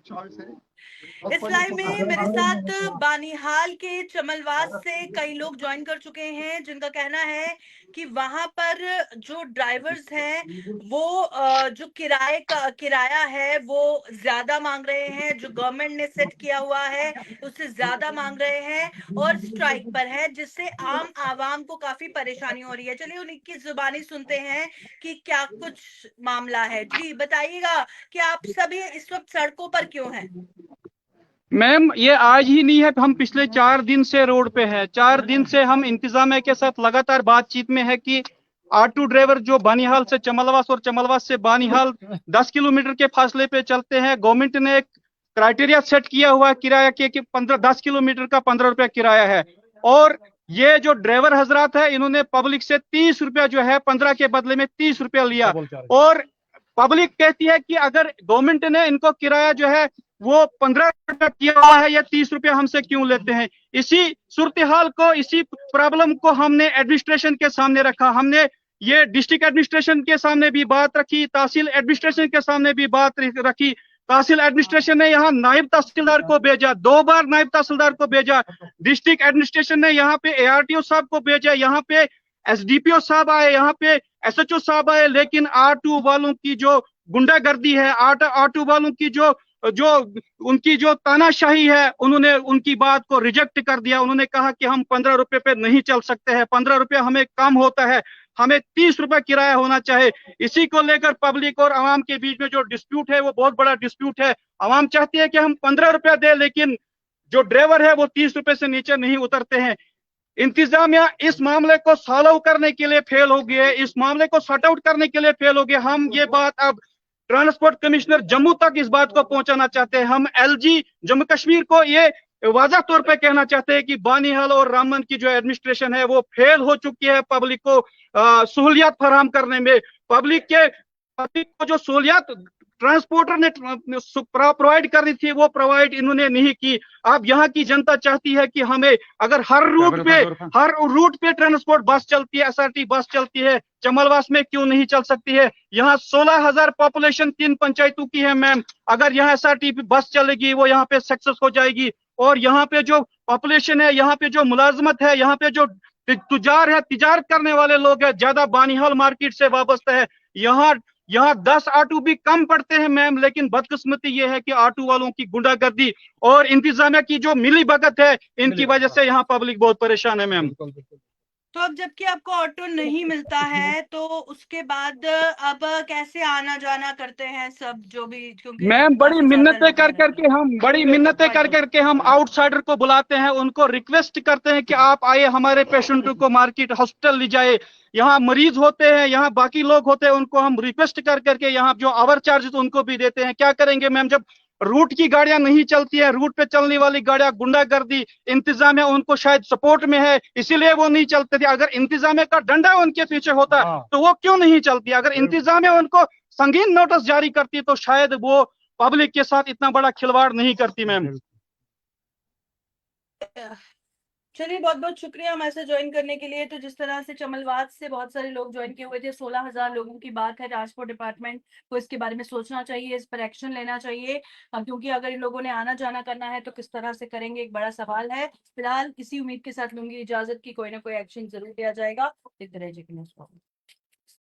इस लाइव में मेरे साथ बानिहाल के चमलवास से कई लोग ज्वाइन कर चुके हैं, जिनका कहना है कि वहां पर जो ड्राइवर्स हैं वो जो किराया है वो ज्यादा मांग रहे हैं, जो गवर्नमेंट ने सेट किया हुआ है उससे ज्यादा मांग रहे हैं और स्ट्राइक पर है, जिससे आम आवाम को काफी परेशानी हो रही है। चलिए उन्हीं की जुबानी सुनते हैं कि क्या कुछ मामला है। जी बताइएगा कि आप सभी इस वक्त सड़कों पर क्यों हैं? मैम ये आज ही नहीं है, हम पिछले 4 दिन से रोड पे है। 4 दिन से हम इंतजामिया के साथ लगातार बातचीत में है कि ऑटो ड्राइवर जो बानिहाल से चमलवास और चमलवास से बानिहाल 10 किलोमीटर के फासले पे चलते हैं। गवर्नमेंट ने एक क्राइटेरिया सेट किया हुआ किराया के कि 10 किलोमीटर का 15 रुपया किराया है, और ये जो ड्राइवर हजरात है इन्होंने पब्लिक से 30 रुपया जो है 15 के बदले में 30 रुपया लिया, और पब्लिक कहती है कि अगर गवर्नमेंट ने इनको किराया जो है वो 15 रुपया किया हुआ है, या 30 रुपया हमसे क्यों लेते हैं। इसी सूरत हाल को, इसी प्रॉब्लम को हमने एडमिनिस्ट्रेशन के सामने रखा। हमने ये डिस्ट्रिक्ट एडमिनिस्ट्रेशन के सामने भी बात रखी, तहसील एडमिनिस्ट्रेशन के सामने भी बात रखी। तहसील एडमिनिस्ट्रेशन ने यहाँ नायब तहसीलदार को भेजा, 2 बार नायब तहसीलदार को भेजा। डिस्ट्रिक्ट एडमिनिस्ट्रेशन ने यहाँ पे ARTO साहब को भेजा, यहाँ पे SDPO साहब आए, यहाँ पे SHO साहब आए, लेकिन ऑटो वालों की जो गुंडागर्दी है, ऑटो वालों की जो जो उनकी जो तानाशाही है, उन्होंने उनकी बात को रिजेक्ट कर दिया। उन्होंने कहा कि हम 15 रुपए पे नहीं चल सकते हैं, 15 रुपए हमें कम होता है, हमें 30 रुपए किराया होना चाहिए। इसी को लेकर पब्लिक और आवाम के बीच में जो डिस्प्यूट है वो बहुत बड़ा डिस्प्यूट है। आवाम चाहती है कि हम 15 रुपया दे, लेकिन जो ड्राइवर है वो 30 रुपए से नीचे नहीं उतरते हैं। इंतजामिया इस मामले को सॉल्व करने के लिए फेल हो गए, इस मामले को सॉर्ट आउट करने के लिए फेल हो गए। हम ये बात अब ट्रांसपोर्ट कमिश्नर जम्मू तक इस बात को पहुंचाना चाहते हैं। हम LG जम्मू कश्मीर को ये वाज़ह तौर पे कहना चाहते हैं कि बानिहाल और रामबन की जो एडमिनिस्ट्रेशन है वो फेल हो चुकी है पब्लिक को सहूलियत फराहम करने में। पब्लिक को जो सहूलियत ट्रांसपोर्टर ने प्रोवाइड करनी थी वो प्रोवाइड इन्होंने नहीं की। अब यहाँ की जनता चाहती है कि हमें, अगर हर रूट पे ट्रांसपोर्ट बस चलती है, SRT बस चलती है, चमलवास में क्यों नहीं चल सकती है। यहाँ 16,000 पॉपुलेशन 3 पंचायतों की है मैम। अगर यहाँ SRT बस चलेगी वो यहाँ पे सक्सेस हो जाएगी, और यहाँ पे जो पॉपुलेशन है, यहाँ पे जो मुलाजमत है, यहाँ पे जो तुजार है, तिजारत करने वाले लोग हैं, ज्यादा बानिहाल मार्केट से वाबस्ता है। यहाँ 10 ऑटो भी कम पड़ते हैं मैम, लेकिन बदकिस्मती ये है कि ऑटो वालों की गुंडागर्दी और इंतजामिया की जो मिली भगत है, इनकी वजह से यहाँ पब्लिक बहुत परेशान है मैम। तो अब जबकि आपको ऑटो नहीं मिलता है तो उसके बाद अब कैसे आना जाना करते हैं सब जो भी, क्योंकि मैम बड़ी मिन्नतें कर करके हम आउटसाइडर को बुलाते हैं, उनको रिक्वेस्ट करते हैं कि आप आए हमारे पेशेंटों को मार्केट हॉस्पिटल ले जाए। यहाँ मरीज होते हैं, यहाँ बाकी लोग होते हैं, उनको हम रिक्वेस्ट कर करके यहाँ जो आवर चार्जेस उनको भी देते हैं। क्या करेंगे मैम, जब रूट की गाड़ियां नहीं चलती है, रूट पे चलने वाली गाड़ियां गुंडागर्दी, इंतजामिया उनको शायद सपोर्ट में है इसीलिए वो नहीं चलते थे। अगर इंतजामिया का डंडा उनके पीछे होता तो वो क्यों नहीं चलती। अगर इंतजामिया उनको संगीन नोटिस जारी करती तो शायद वो पब्लिक के साथ इतना बड़ा खिलवाड़ नहीं करती मैम। चलिए बहुत बहुत शुक्रिया हमारे साथ ज्वाइन करने के लिए। तो जिस तरह से चमलवास से बहुत सारे लोग ज्वाइन किए हुए थे, 16,000 लोगों की बात है। ट्रांसपोर्ट डिपार्टमेंट को इसके बारे में सोचना चाहिए, इस पर एक्शन लेना चाहिए, क्योंकि अगर इन लोगों ने आना जाना करना है तो किस तरह से करेंगे, एक बड़ा सवाल है। फिलहाल इसी उम्मीद के साथ लूंगी इजाजत की कोई ना कोई एक्शन जरूर लिया जाएगा। देखते रहिए।